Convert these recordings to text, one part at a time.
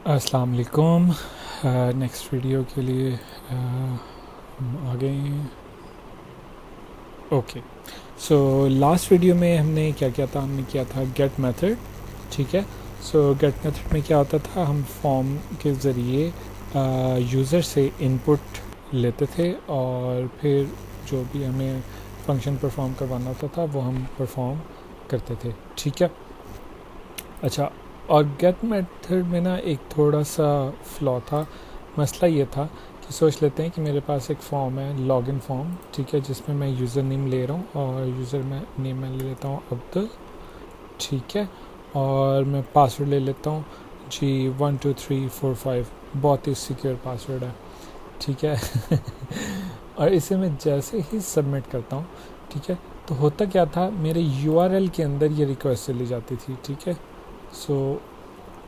अस्सलाम वालेकुम। Next video के लिए हम आ गए हैं। ओके, सो लास्ट वीडियो में हमने क्या किया था? हमने किया था गेट मेथड। ठीक है, सो गेट मेथड में क्या होता था, हम फॉर्म के ज़रिए यूज़र से इनपुट लेते थे और फिर जो भी हमें फंक्शन परफॉर्म करवाना होता था वो हम परफॉर्म करते थे। ठीक है, अच्छा, और गेट मेथड में ना एक थोड़ा सा फ्लॉ था। मसला ये था कि सोच लेते हैं कि मेरे पास एक फॉर्म है, लॉगिन फॉर्म, ठीक है, जिसमें मैं यूज़र नेम ले रहा हूँ और यूज़र में नेम मैं ले लेता हूँ अब्दुल। ठीक है, और मैं पासवर्ड ले लेता हूँ जी 12345। बहुत ही सिक्योर पासवर्ड है। ठीक है और इसे मैं जैसे ही सबमिट करता हूँ, ठीक है, तो होता क्या था, मेरे यूआरएल के अंदर ये रिक्वेस्ट चली जाती थी। ठीक है, सो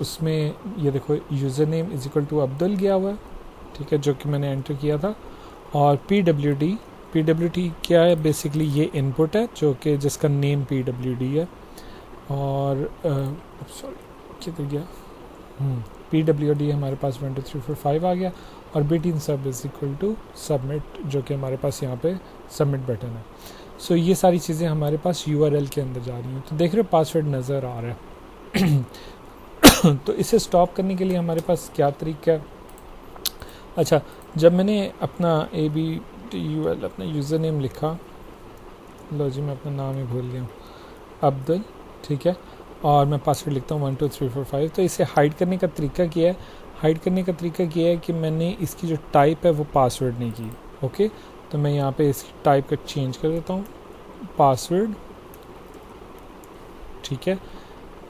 उसमें ये देखो username is equal to Abdul गया हुआ है। ठीक है, जो कि मैंने एंटर किया था। और पी डब्ल्यू डी क्या है? बेसिकली ये इनपुट है जो कि जिसका नेम पी डब्ल्यू डी है। और सॉरी किधर गया, पी डब्ल्यू डी हमारे पास 12345 आ गया। और बिटिन सब इज इक्वल टू सबमिट, जो कि हमारे पास यहाँ पे सबमिट बटन है। सो ये सारी चीज़ें हमारे पास यूआरएल के अंदर जा रही हैं। तो देख रहे हो पासवर्ड नज़र आ रहा है तो इसे स्टॉप करने के लिए हमारे पास क्या तरीका है? अच्छा, जब मैंने अपना ABDUL अपना यूज़र नेम लिखा, लो जी मैं अपना नाम ही भूल गया हूँ, अब्दुल। ठीक है, और मैं पासवर्ड लिखता हूँ 12345। तो इसे हाइड करने का तरीका क्या है? हाइड करने का तरीका क्या है कि मैंने इसकी जो टाइप है वो पासवर्ड नहीं की। ओके, तो मैं यहाँ पे इसकी टाइप का चेंज कर देता हूँ, पासवर्ड। ठीक है,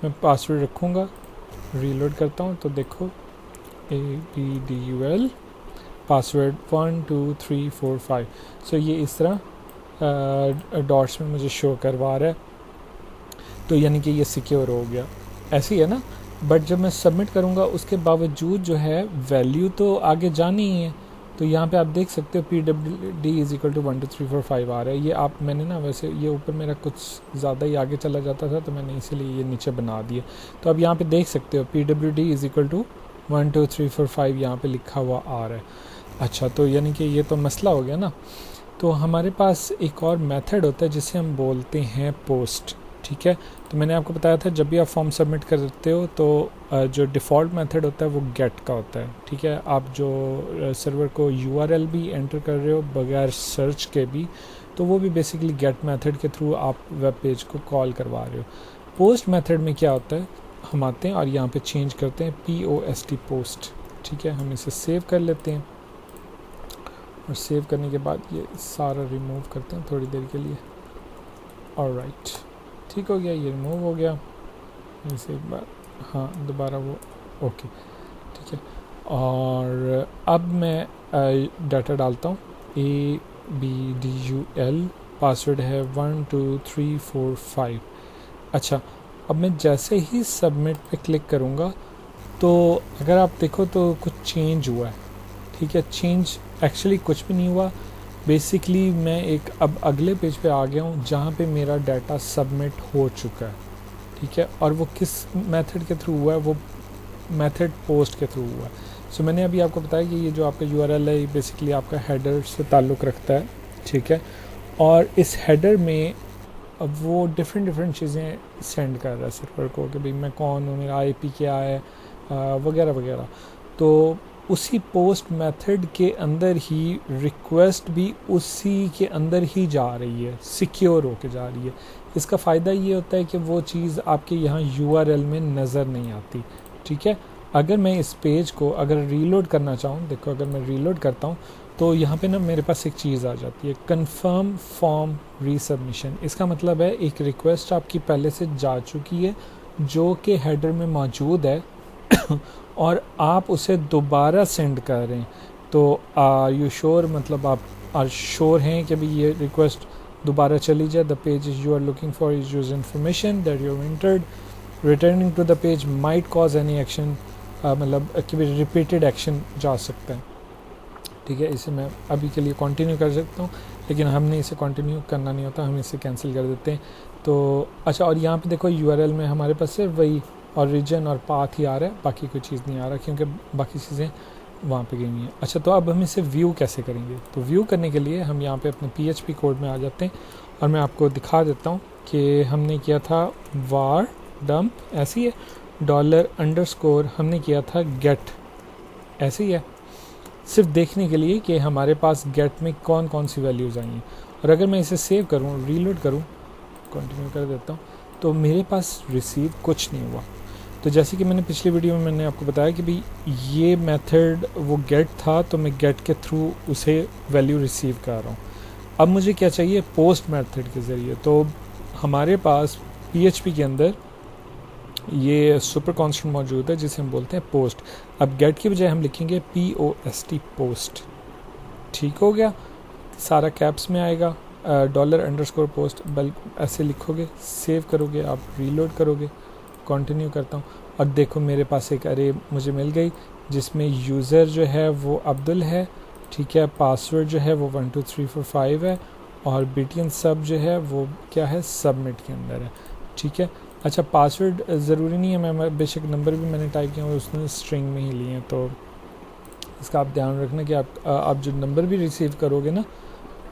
मैं पासवर्ड रखूँगा, रीलोड करता हूँ तो देखो ABDUL पासवर्ड 12345। सो ये इस तरह डॉट्स में मुझे शो करवा रहा है, तो यानी कि ये सिक्योर हो गया। ऐसी है ना, बट जब मैं सबमिट करूँगा उसके बावजूद जो है वैल्यू तो आगे जानी ही है। तो यहाँ पे आप देख सकते हो PWD इज इक्वल टू 12345 आ रहा है। ये आप मैंने ना वैसे ये ऊपर मेरा कुछ ज़्यादा ही आगे चला जाता था तो मैंने इसीलिए ये नीचे बना दिया। तो अब यहाँ पे देख सकते हो PWD इज इक्वल टू 12345 यहाँ पे लिखा हुआ आ रहा है। अच्छा, तो यानी कि ये तो मसला हो गया ना। तो हमारे पास एक और मेथड होता है जिसे हम बोलते हैं पोस्ट। ठीक है, तो मैंने आपको बताया था जब भी आप फॉर्म सबमिट करते हो तो जो डिफ़ॉल्ट मेथड होता है वो गेट का होता है। ठीक है, आप जो सर्वर को यूआरएल भी एंटर कर रहे हो बगैर सर्च के भी, तो वो भी बेसिकली गेट मेथड के थ्रू आप वेब पेज को कॉल करवा रहे हो। पोस्ट मेथड में क्या होता है, हम आते हैं और यहाँ पे चेंज करते हैं POST पोस्ट। ठीक है, हम इसे सेव कर लेते हैं और सेव करने के बाद ये सारा रिमूव करते हैं थोड़ी देर के लिए। ऑलराइट, ठीक हो गया, ये रिमूव हो गया। इसे एक बार हाँ दोबारा वो ओके। ठीक है, और अब मैं डाटा डालता हूँ ABDUL, पासवर्ड है 12345। अच्छा, अब मैं जैसे ही सबमिट पे क्लिक करूँगा तो अगर आप देखो तो कुछ चेंज हुआ है। ठीक है, चेंज एक्चुअली कुछ भी नहीं हुआ। बेसिकली मैं एक अब अगले पेज पे आ गया हूँ जहाँ पे मेरा डाटा सबमिट हो चुका है। ठीक है, और वो किस मेथड के थ्रू हुआ है? वो मेथड पोस्ट के थ्रू हुआ है। सो मैंने अभी आपको बताया कि ये जो आपका यूआरएल है ये बेसिकली आपका हेडर से ताल्लुक़ रखता है। ठीक है, और इस हेडर में अब वो डिफरेंट चीज़ें सेंड कर रहा है सर्वर को कि भाई मैं कौन हूँ, मेरा IP क्या है, वगैरह वगैरह। तो उसी पोस्ट मेथड के अंदर ही रिक्वेस्ट भी उसी के अंदर ही जा रही है, सिक्योर होके जा रही है। इसका फ़ायदा ये होता है कि वो चीज़ आपके यहाँ URL में नज़र नहीं आती। ठीक है, अगर मैं इस पेज को अगर रीलोड करना चाहूँ, देखो अगर मैं रीलोड करता हूँ तो यहाँ पे ना मेरे पास एक चीज़ आ जाती है, कन्फर्म फॉर्म रीसबमिशन। इसका मतलब है एक रिक्वेस्ट आपकी पहले से जा चुकी है जो कि हेडर में मौजूद है और आप उसे दोबारा सेंड कर रहे हैं। तो आर यू श्योर, मतलब आप आर श्योर हैं कि भाई ये रिक्वेस्ट दोबारा चली जाए। The page is you are looking for is use information that you entered, returning to the page might cause any action, मतलब कि रिपीटेड एक्शन जा सकता है। ठीक है, इसे मैं अभी के लिए कंटिन्यू कर सकता हूँ लेकिन हमने इसे कंटिन्यू करना नहीं होता, हम इसे कैंसिल कर देते हैं। तो अच्छा, और यहाँ पे देखो URL में हमारे पास सिर्फ वही ओरिजिन और पाथ ही आ रहा है, बाकी कोई चीज़ नहीं आ रहा क्योंकि बाकी चीज़ें वहाँ पे गई हुई हैं। अच्छा, तो अब हम इसे व्यू कैसे करेंगे? तो व्यू करने के लिए हम यहाँ पे अपने PHP कोड में आ जाते हैं और मैं आपको दिखा देता हूँ कि हमने किया था var dump ऐसे ही है, $_ हमने किया था get ऐसे ही है, सिर्फ देखने के लिए कि हमारे पास गेट में कौन कौन सी वैल्यूज़ आई हैं। और अगर मैं इसे सेव करूँ, रीलोड करूँ, कंटिन्यू कर देता हूँ, तो मेरे पास रिसीव कुछ नहीं हुआ। तो जैसे कि मैंने पिछली वीडियो में मैंने आपको बताया कि भाई ये मेथड वो गेट था, तो मैं गेट के थ्रू उसे वैल्यू रिसीव कर रहा हूँ। अब मुझे क्या चाहिए? पोस्ट मेथड के ज़रिए। तो हमारे पास PHP के अंदर ये सुपर कॉन्स्टेंट मौजूद है जिसे हम बोलते हैं पोस्ट। अब गेट की बजाय हम लिखेंगे POST पोस्ट। ठीक हो गया, सारा कैप्स में आएगा, $_ बल ऐसे लिखोगे, सेव करोगे, आप रीलोड करोगे, कंटिन्यू करता हूँ और देखो मेरे पास एक अरे मुझे मिल गई जिसमें यूज़र जो है वो अब्दुल है, ठीक है, पासवर्ड जो है वो 12345 है और BTN सब जो है वो क्या है, सबमिट के अंदर है। ठीक है, अच्छा पासवर्ड ज़रूरी नहीं है, मैं बेशक नंबर भी मैंने टाइप किया और उसने स्ट्रिंग में ही लिए हैं, तो इसका आप ध्यान रखना कि आप जो नंबर भी रिसीव करोगे ना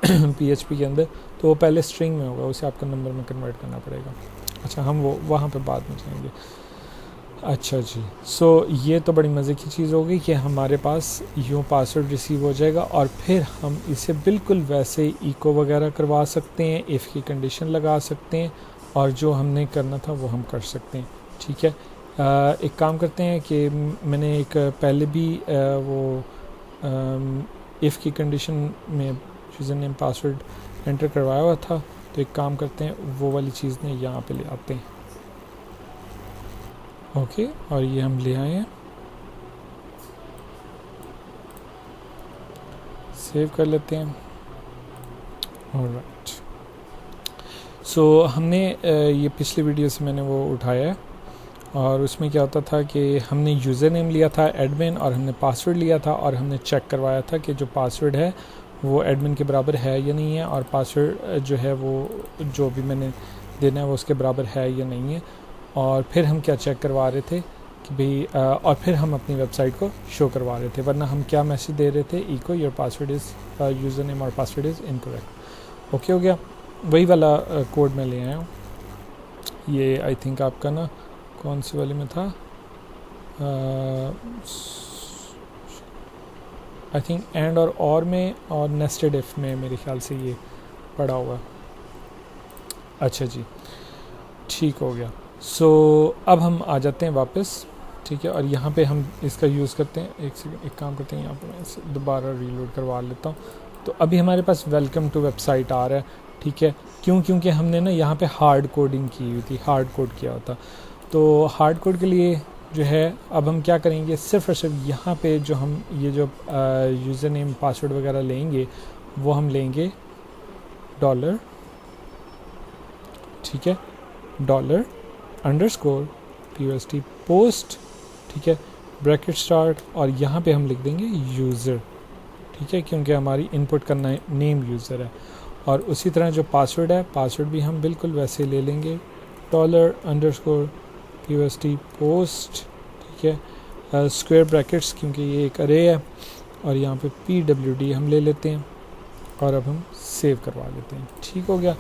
PHP के अंदर, तो वो पहले स्ट्रिंग में होगा, उसे आपका नंबर में कन्वर्ट करना पड़ेगा। अच्छा, हम वो वहाँ पे बाद में जाएंगे। अच्छा जी, सो ये तो बड़ी मज़े की चीज़ होगी कि हमारे पास यूँ पासवर्ड रिसीव हो जाएगा और फिर हम इसे बिल्कुल वैसे इको वगैरह करवा सकते हैं, इफ़ की कंडीशन लगा सकते हैं और जो हमने करना था वो हम कर सकते हैं। ठीक है, एक काम करते हैं कि मैंने एक पहले भी वो इफ़ की कंडीशन में यूज़र नेम पासवर्ड एंटर करवाया हुआ था, तो एक काम करते हैं वो वाली चीज़ ने यहाँ पे ले आते हैं। ओके, और ये हम ले आए हैं, सेव कर लेते हैं। ऑलराइट, सो हमने ये पिछली वीडियो से मैंने वो उठाया है और उसमें क्या होता था कि हमने यूज़र नेम लिया था एडमिन और हमने पासवर्ड लिया था और हमने चेक करवाया था कि जो पासवर्ड है वो एडमिन के बराबर है या नहीं है और पासवर्ड जो है वो जो भी मैंने देना है वो उसके बराबर है या नहीं है। और फिर हम क्या चेक करवा रहे थे कि भाई और फिर हम अपनी वेबसाइट को शो करवा रहे थे, वरना हम क्या मैसेज दे रहे थे, echo your password is user name और पासवर्ड इज़ इनकरेक्ट। ओके हो गया, वही वाला कोड में ले आया हूँ। ये आई थिंक आपका ना कौन सी वाले में था, आई थिंक एंड और में और नेस्टेड इफ़ में मेरे ख्याल से ये पड़ा हुआ। अच्छा जी, ठीक हो गया। सो अब हम आ जाते हैं वापस, ठीक है, और यहाँ पे हम इसका यूज़ करते हैं। एक सेकंड, एक काम करते हैं, यहाँ पे मैं इसे दोबारा रीलोड करवा लेता हूँ। तो अभी हमारे पास वेलकम टू वेबसाइट आ रहा है, ठीक है, क्योंकि हमने ना यहाँ पे हार्ड कोडिंग की हुई थी, हार्ड कोड किया होता। तो हार्ड कोड के लिए जो है अब हम क्या करेंगे, सिर्फ और सिर्फ यहाँ पे जो हम ये जो यूज़र नेम पासवर्ड वगैरह लेंगे वो हम लेंगे $, ठीक है, $_ पोस्ट, ठीक है, ब्रैकेट स्टार्ट और यहाँ पे हम लिख देंगे यूज़र, ठीक है, क्योंकि हमारी इनपुट का नेम यूज़र है। और उसी तरह जो पासवर्ड है, पासवर्ड भी हम बिल्कुल वैसे ले लेंगे $_ पोस्ट, ठीक है, स्क्वायर ब्रैकेट्स क्योंकि ये एक अरे है और यहाँ पे PWD हम ले लेते हैं और अब हम सेव करवा लेते हैं। ठीक हो गया,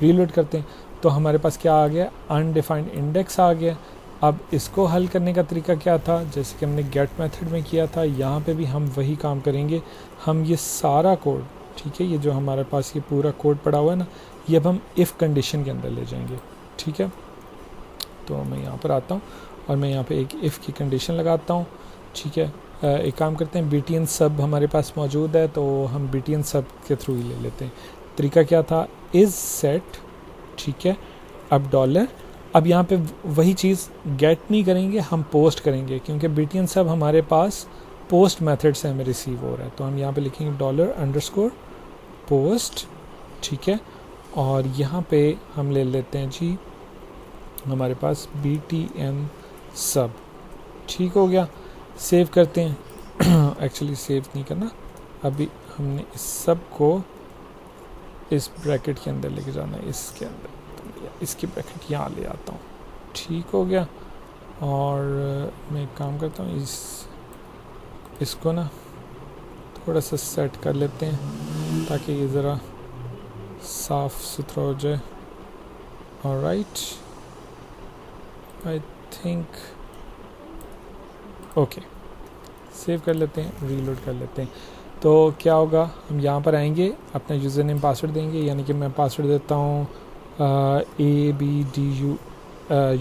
रीलोड करते हैं तो हमारे पास क्या आ गया, अनडिफाइंड इंडेक्स आ गया। अब इसको हल करने का तरीका क्या था, जैसे कि हमने गेट मेथड में किया था, यहाँ पे भी हम वही काम करेंगे। हम ये सारा कोड, ठीक है, ये जो हमारे पास ये पूरा कोड पड़ा हुआ है ना, ये अब हम इफ़ कंडीशन के अंदर ले जाएंगे। ठीक है, तो मैं यहाँ पर आता हूँ और मैं यहाँ पे एक इफ़ की कंडीशन लगाता हूँ। ठीक है, एक काम करते हैं, BTN सब हमारे पास मौजूद है तो हम BTN सब के थ्रू ही ले लेते हैं। तरीका क्या था, इज़ सेट, ठीक है, अब $, अब यहाँ पे वही चीज़ गेट नहीं करेंगे, हम पोस्ट करेंगे क्योंकि BTN सब हमारे पास पोस्ट मेथड से हमें रिसीव हो रहा है। तो हम यहाँ पे लिखेंगे $_ पोस्ट, ठीक है, और यहाँ पे हम ले लेते हैं जी हमारे पास BTN सब। ठीक हो गया, सेव करते हैं। एक्चुअली सेव नहीं करना, अभी हमने इस सब को इस ब्रैकेट के अंदर लेके जाना है, इसके अंदर, तो इसकी ब्रैकेट यहाँ ले आता हूँ। ठीक हो गया, और मैं एक काम करता हूँ, इसको ना थोड़ा सा सेट कर लेते हैं ताकि ये ज़रा साफ़ सुथरा हो जाए। Alright, I think okay, save कर लेते हैं, रीलोड कर लेते हैं। तो क्या होगा, हम यहाँ पर आएंगे, अपना यूज़र नेम पासवर्ड देंगे, यानी कि मैं पासवर्ड देता हूँ ABDU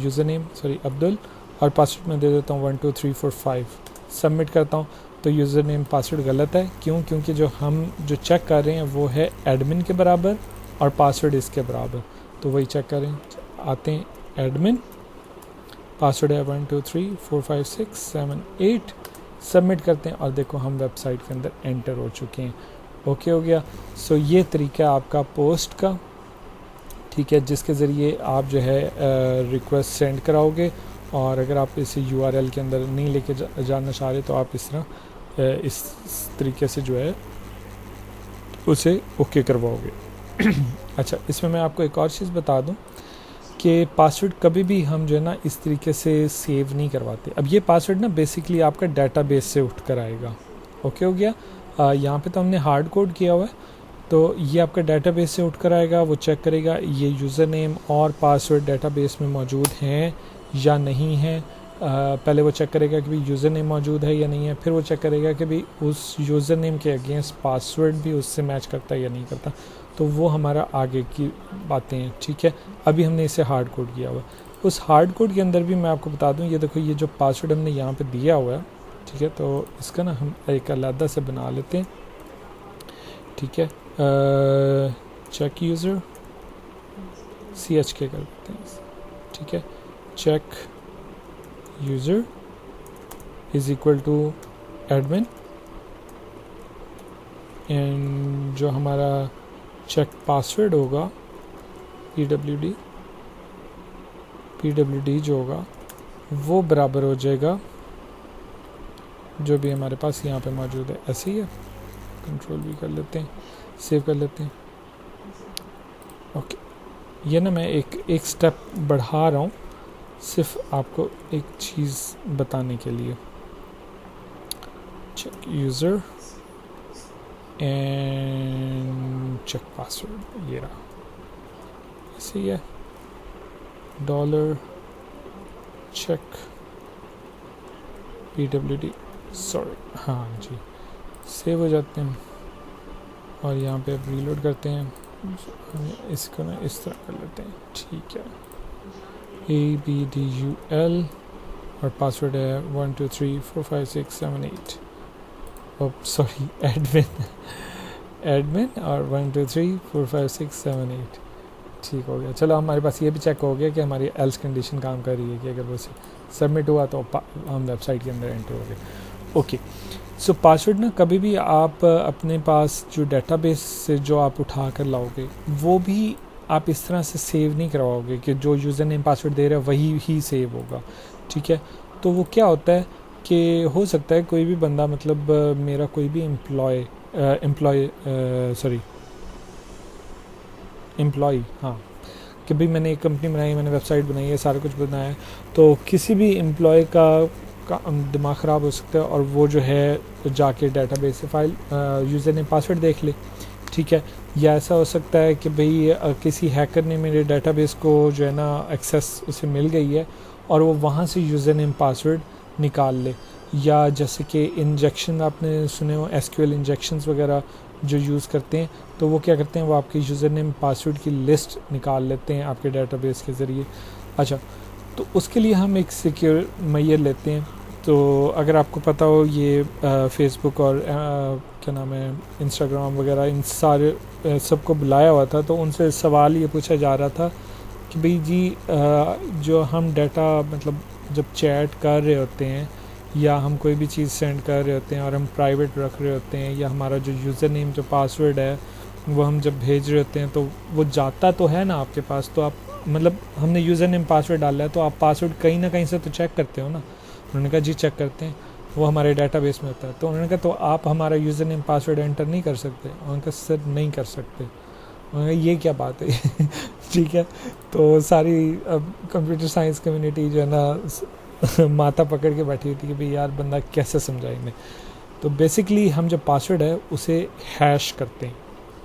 user name sorry Abdul, और पासवर्ड मैं दे देता हूँ 12345। सबमिट करता हूँ तो यूज़र नेम पासवर्ड गलत है। क्यों? क्योंकि जो चेक कर रहे हैं वो है एडमिन के बराबर और पासवर्ड इसके बराबर, तो वही चेक करें। आते हैं एडमिन, पासवर्ड है 1234567 सबमिट करते हैं और देखो हम वेबसाइट के अंदर एंटर हो चुके हैं। ओके हो गया। सो ये तरीका आपका पोस्ट का, ठीक है, जिसके ज़रिए आप जो है रिक्वेस्ट सेंड कराओगे, और अगर आप इसे URL के अंदर नहीं लेके जाना चाह रहे तो आप इस तरह इस तरीके से जो है उसे ओके करवाओगे। अच्छा, इसमें मैं आपको एक और चीज़ बता दूं कि पासवर्ड कभी भी हम जो है ना इस तरीके से सेव नहीं करवाते। अब ये पासवर्ड ना बेसिकली आपका डेटाबेस से उठ कर आएगा। ओके हो गया। यहाँ पे तो हमने हार्ड कोड किया हुआ है, तो ये आपका डेटाबेस से उठ कर आएगा, वो चेक करेगा ये यूज़र नेम और पासवर्ड डेटाबेस में मौजूद हैं या नहीं है। पहले वो चेक करेगा कि भाई यूज़र नेम मौजूद है या नहीं है, फिर वो चेक करेगा कि भाई उस यूज़र नेम के अगेंस्ट पासवर्ड भी उससे मैच करता है या नहीं करता। तो वो हमारा आगे की बातें हैं, ठीक है। अभी हमने इसे हार्ड कोड किया हुआ है। उस हार्ड कोड के अंदर भी मैं आपको बता दूं, ये देखो ये जो पासवर्ड हमने यहाँ पे दिया हुआ है, ठीक है, तो इसका ना हम एक अलग से बना लेते हैं, ठीक है। चेक यूज़र CHK कर देते हैं, ठीक है। Check user is equal to admin, and जो हमारा चेक पासवर्ड होगा PWD जो होगा वो बराबर हो जाएगा जो भी हमारे पास यहाँ पे मौजूद है। ऐसे ही है, कंट्रोल भी कर लेते हैं, सेव कर लेते हैं। ओके, ये ना मैं एक स्टेप बढ़ा रहा हूँ सिर्फ आपको एक चीज़ बताने के लिए। Check user and check password, ये रहा, ऐसे ही है। $check PWD, सॉरी, हाँ जी, सेव हो जाते हैं। और यहाँ पे अब रीलोड करते हैं, इसको ना इस तरह कर लेते हैं, ठीक है। ABDUL और पासवर्ड है 1234567 सॉरी एडमिन और 1234567 ठीक हो गया। चलो हमारे पास ये भी चेक हो गया कि हमारी एल्स कंडीशन काम कर रही है कि अगर वो सबमिट हुआ तो हम वेबसाइट के अंदर एंटर हो गए। ओके, सो पासवर्ड ना कभी भी आप अपने पास जो डेटाबेस से जो आप उठा कर लाओगे वो भी आप इस तरह से सेव नहीं करवाओगे कि जो यूज़र नेम पासवर्ड दे रहा है वही ही सेव होगा, ठीक है। तो वो क्या होता है कि हो सकता है कोई भी बंदा, मतलब मेरा कोई भी एम्प्लॉय हाँ, कि भाई मैंने एक कंपनी बनाई, मैंने वेबसाइट बनाई है, सारा कुछ बनाया है, तो किसी भी एम्प्लॉय का दिमाग ख़राब हो सकता है और वो जो है जाके डेटाबेस से फाइल यूज़र नेम पासवर्ड देख ले, ठीक है। या ऐसा हो सकता है कि भाई किसी हैकर ने मेरे डेटाबेस को जो है ना एक्सेस उसे मिल गई है और वो वहाँ से यूज़र नेम पासवर्ड निकाल ले। या जैसे कि इंजेक्शन आपने सुने हो, SQL इंजेक्शंस वगैरह जो यूज़ करते हैं, तो वो क्या करते हैं, वो आपके यूज़र नेम पासवर्ड की लिस्ट निकाल लेते हैं आपके डेटाबेस के ज़रिए। अच्छा, तो उसके लिए हम एक सिक्योर मेजर लेते हैं। तो अगर आपको पता हो ये फेसबुक और क्या नाम है इंस्टाग्राम वगैरह, इन सारे सबको बुलाया हुआ था, तो उनसे सवाल ये पूछा जा रहा था कि भाई जी जो हम डाटा, मतलब जब चैट कर रहे होते हैं या हम कोई भी चीज़ सेंड कर रहे होते हैं और हम प्राइवेट रख रहे होते हैं, या हमारा जो यूज़र नेम जो पासवर्ड है वो हम जब भेज रहे होते हैं तो वो जाता तो है ना आपके पास, तो आप मतलब हमने यूज़र नेम पासवर्ड डाला है तो आप पासवर्ड कहीं ना कहीं से तो चेक करते हो ना। उन्होंने कहा जी चेक करते हैं, वो हमारे डेटाबेस में होता है। तो उन्होंने कहा तो आप हमारा यूज़र नेम पासवर्ड एंटर नहीं कर सकते? उन्होंने कहा सर नहीं कर सकते। उन्होंने कहा ये क्या बात है ठीक है। तो सारी कंप्यूटर साइंस कम्युनिटी जो है ना माता पकड़ के बैठी होती है कि भाई यार बंदा कैसे समझाएंगे। तो बेसिकली हम जब पासवर्ड है उसे हैश करते हैं,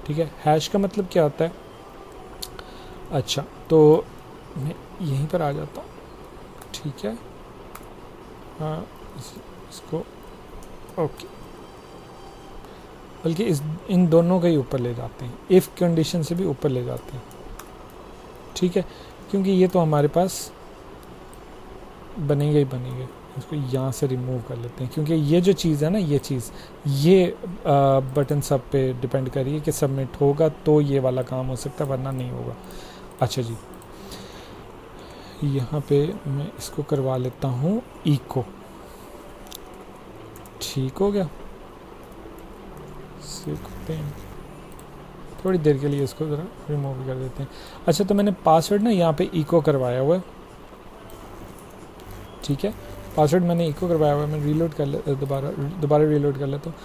ठीक है। हैश का मतलब क्या होता है? अच्छा, तो मैं यहीं पर आ जाता हूँ, ठीक है। हाँ, इसको ओके, बल्कि इन दोनों का ही ऊपर ले जाते हैं, इफ़ कंडीशन से भी ऊपर ले जाते हैं, ठीक है। क्योंकि ये तो हमारे पास बनेंगे ही बनेंगे। इसको यहाँ से रिमूव कर लेते हैं, क्योंकि ये जो चीज़ है ना, ये चीज़, ये बटन सब पे डिपेंड करिए कि सबमिट होगा तो ये वाला काम हो सकता है, वरना नहीं होगा। अच्छा जी, यहाँ पे मैं इसको करवा लेता हूँ इको, ठीक हो गया। सेव करते हैं, थोड़ी देर के लिए इसको ज़रा रिमूव कर देते हैं। अच्छा, तो मैंने पासवर्ड ना यहाँ पे इको करवाया हुआ है, ठीक है। पासवर्ड मैंने इको करवाया हुआ है, मैं रीलोड कर ले, दोबारा रीलोड कर लेता हूँ।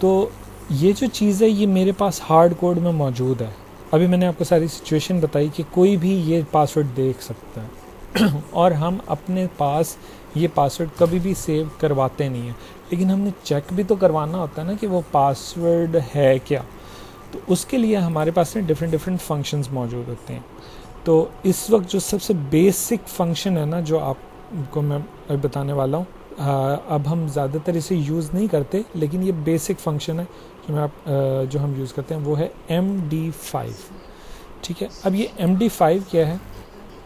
तो ये जो चीज़ है ये मेरे पास हार्ड कोड में मौजूद है। अभी मैंने आपको सारी सिचुएशन बताई कि कोई भी ये पासवर्ड देख सकता है और हम अपने पास ये पासवर्ड कभी भी सेव करवाते नहीं हैं, लेकिन हमने चेक भी तो करवाना होता है ना कि वो पासवर्ड है क्या। तो उसके लिए हमारे पास में डिफरेंट फंक्शंस मौजूद होते हैं। तो इस वक्त जो सबसे बेसिक फंक्शन है ना, जो आपको मैं बताने वाला हूँ, अब हम ज़्यादातर इसे यूज़ नहीं करते, लेकिन ये बेसिक फंक्शन है जो हम यूज़ करते हैं, वो है MD5, ठीक है। अब ये MD5 क्या है,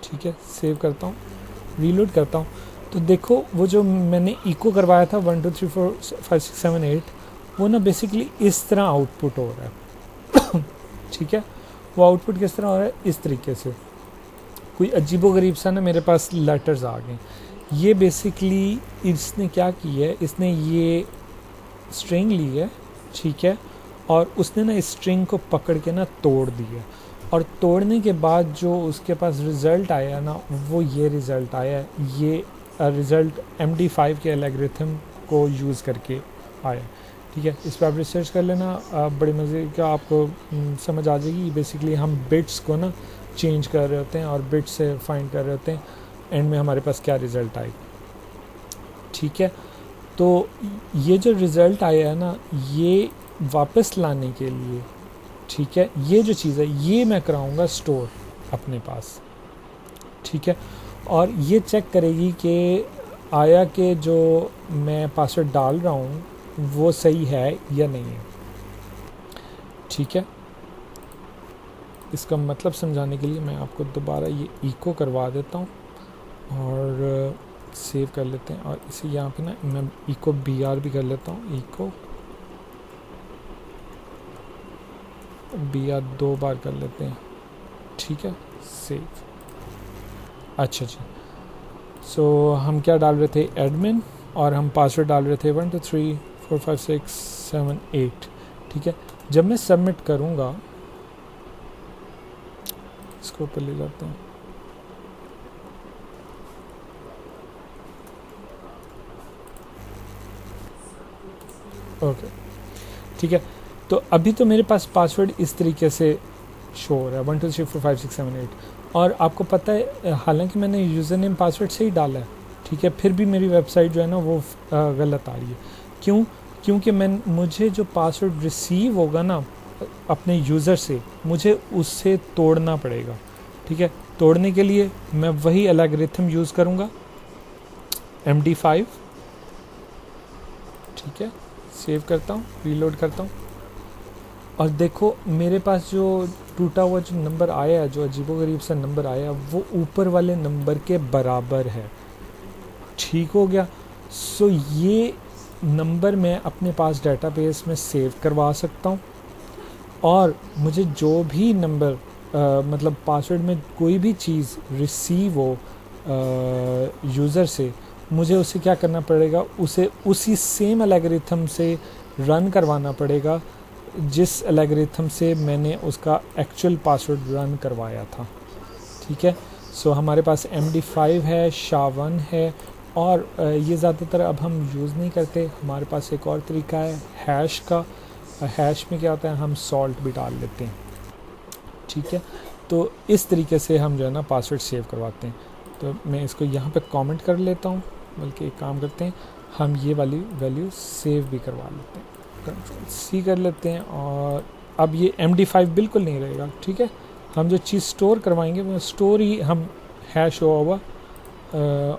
ठीक है। सेव करता हूँ, रीलोड करता हूँ, तो देखो वो जो मैंने इको करवाया था 1 2 3 4 5 6 7 8, वो ना बेसिकली इस तरह आउटपुट हो रहा है ठीक है। वो आउटपुट किस तरह हो रहा है? इस तरीके से, कोई अजीबोगरीब सा ना मेरे पास लेटर्स आ गए। ये बेसिकली इसने क्या की है, इसने ये स्ट्रिंग ली है, ठीक है, और उसने ना इस स्ट्रिंग को पकड़ के ना तोड़ दिया, और तोड़ने के बाद जो उसके पास रिज़ल्ट आया ना, वो ये रिज़ल्ट आया। ये रिज़ल्ट MD5 के एल्गोरिथम को यूज़ करके आया, ठीक है। इस पर आप रिसर्च कर लेना, बड़े मज़े का आपको समझ आ जाएगी। बेसिकली हम बिट्स को ना चेंज कर रहे होते हैं और बिट्स से फाइंड कर रहे होते हैं एंड में हमारे पास क्या रिज़ल्ट आएगा, ठीक है। तो ये जो रिज़ल्ट आया है ना, ये वापस लाने के लिए, ठीक है, ये जो चीज़ है ये मैं कराऊंगा स्टोर अपने पास, ठीक है। और ये चेक करेगी कि आया कि जो मैं पासवर्ड डाल रहा हूँ वो सही है या नहीं है, ठीक है। इसका मतलब समझाने के लिए मैं आपको दोबारा ये इको करवा देता हूँ और सेव कर लेते हैं। और इसे यहाँ पे ना मैं इको BR भी कर लेता हूँ, इको BR 2 बार कर लेते हैं, ठीक है। सेव। अच्छा जी, सो हम क्या डाल रहे थे? एडमिन, और हम पासवर्ड डाल रहे थे 1 2 3 4 5 6 7 8, ठीक है। जब मैं सबमिट करूँगा, इसको ऊपर ले जाते हैं, ओके, ठीक है। तो अभी तो मेरे पास पासवर्ड इस तरीके से शो हो रहा है 1 2 3 4 5 6 7 8, और आपको पता है हालांकि मैंने यूज़र नेम पासवर्ड से ही डाला है, ठीक है, फिर भी मेरी वेबसाइट जो है ना वो गलत आ रही है। क्यों? क्योंकि मुझे जो पासवर्ड रिसीव होगा ना अपने यूज़र से, मुझे उससे तोड़ना पड़ेगा, ठीक है। तोड़ने के लिए मैं वही एल्गोरिथम यूज़ करूँगा, MD5, ठीक है। सेव करता हूँ, रीलोड करता हूँ, और देखो मेरे पास जो टूटा हुआ जो नंबर आया है, जो अजीबोगरीब सा नंबर आया, वो ऊपर वाले नंबर के बराबर है, ठीक हो गया। सो ये नंबर मैं अपने पास डेटाबेस में सेव करवा सकता हूँ, और मुझे जो भी नंबर मतलब पासवर्ड में कोई भी चीज़ रिसीव हो यूज़र से, मुझे उसे क्या करना पड़ेगा? उसे उसी सेम एल्गोरिथम से रन करवाना पड़ेगा जिस एल्गोरिथम से मैंने उसका एक्चुअल पासवर्ड रन करवाया था, ठीक है। सो हमारे पास MD5 है, SHA-1 है, और ये ज़्यादातर अब हम यूज़ नहीं करते। हमारे पास एक और तरीका है हैश का। हैश में क्या होता है, हम सॉल्ट भी डाल लेते हैं, ठीक है। तो इस तरीके से हम जो है ना पासवर्ड सेव करवाते हैं। तो मैं इसको यहाँ पे कमेंट कर लेता हूँ, बल्कि एक काम करते हैं, हम ये वाली वैल्यू सेव भी करवा लेते हैं, Ctrl+C कर लेते हैं। और अब ये MD5 बिल्कुल नहीं रहेगा, ठीक है। हम जो चीज़ स्टोर करवाएंगे वो स्टोर ही हम हैश हुआ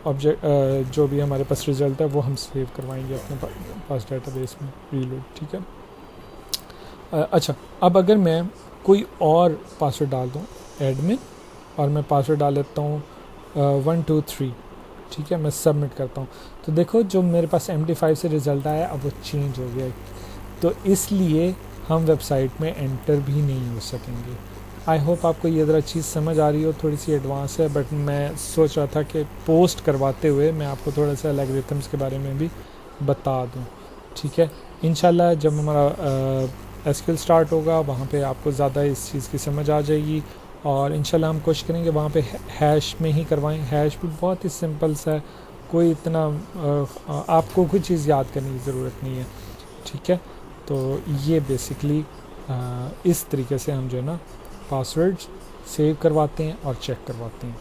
ऑब्जेक्ट जो भी हमारे पास रिज़ल्ट है वो हम सेव करवाएंगे अपने पास डेटाबेस में रीलोड, ठीक है। अच्छा, अब अगर मैं कोई और पासवर्ड डाल दूँ एडमिन, और मैं पासवर्ड डाल लेता हूँ 1 2 3, ठीक है, मैं सबमिट करता हूँ, तो देखो जो मेरे पास MD5 से रिज़ल्ट आया अब वो चेंज हो गया, तो इसलिए हम वेबसाइट में एंटर भी नहीं हो सकेंगे। आई होप आपको ये ज़रा चीज़ समझ आ रही हो, थोड़ी सी एडवांस है, बट मैं सोच रहा था कि पोस्ट करवाते हुए मैं आपको थोड़ा सा एल्गोरिथम्स के बारे में भी बता दूं, ठीक है। इंशाल्लाह जब हमारा SQL स्टार्ट होगा वहाँ पे आपको ज़्यादा इस चीज़ की समझ आ जाएगी, और इंशाल्लाह हम कोशिश करेंगे वहाँ पे हैश में ही करवाएं। हैश भी बहुत ही सिंपल सा है, कोई इतना आपको कोई चीज़ याद करने की ज़रूरत नहीं है, ठीक है। तो ये बेसिकली इस तरीके से हम जो है ना पासवर्ड सेव करवाते हैं और चेक करवाते हैं।